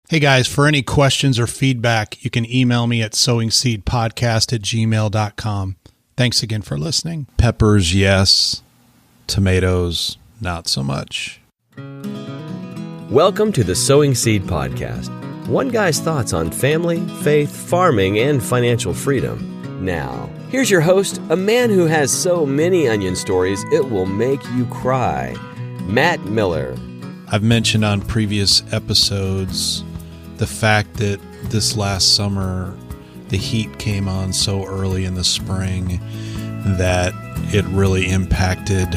Hey guys, for any questions or feedback, you can email me at sowingseedpodcast@gmail.com. Thanks again for listening. Peppers, yes. Tomatoes, not so much. Welcome to the Sowing Seed Podcast. One guy's thoughts on family, faith, farming, and financial freedom. Now, here's your host, a man who has so many onion stories it will make you cry, Matt Miller. I've mentioned on previous episodes the fact that this last summer the heat came on so early in the spring that it really impacted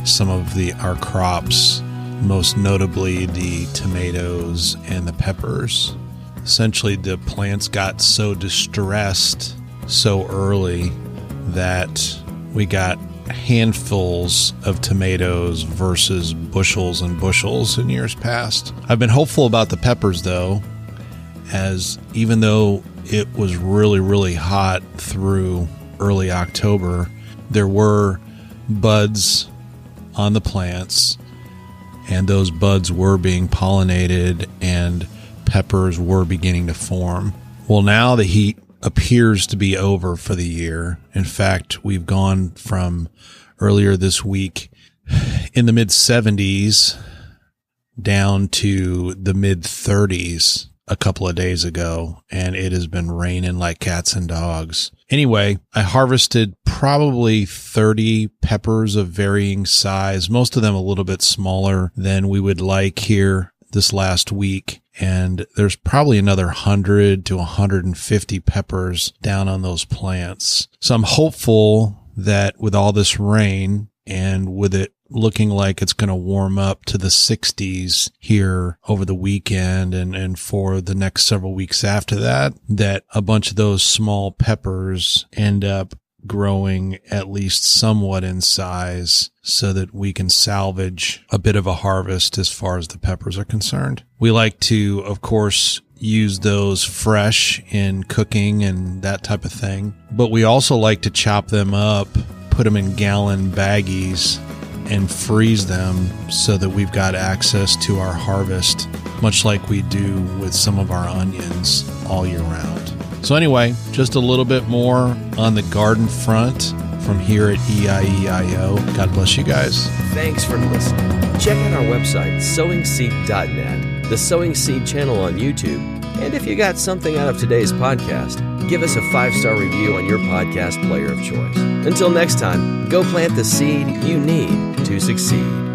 some of our crops, most notably the tomatoes and the peppers. Essentially, the plants got so distressed so early that we got handfuls of tomatoes versus bushels and bushels in years past. I've been hopeful about the peppers, though, as even though it was really, really hot through early October, there were buds on the plants, and those buds were being pollinated and peppers were beginning to form. Well, now the heat appears to be over for the year. In fact, we've gone from earlier this week in the mid-70s down to the mid-30s a couple of days ago, and it has been raining like cats and dogs. Anyway, I harvested probably 30 peppers of varying size, most of them a little bit smaller than we would like here this last week. And there's probably another 100 to 150 peppers down on those plants. So I'm hopeful that with all this rain and with it looking like it's going to warm up to the 60s here over the weekend and for the next several weeks after that, that a bunch of those small peppers end up growing at least somewhat in size so that we can salvage a bit of a harvest as far as the peppers are concerned. We like to, of course, use those fresh in cooking and that type of thing, but we also like to chop them up, put them in gallon baggies, and freeze them so that we've got access to our harvest, much like we do with some of our onions all year round. So anyway, just a little bit more on the garden front from here at EIEIO. God bless you guys. Thanks for listening. Check out our website, sowingseed.net, the Sowing Seed channel on YouTube, and if you got something out of today's podcast, give us a 5-star review on your podcast player of choice. Until next time, go plant the seed you need to succeed.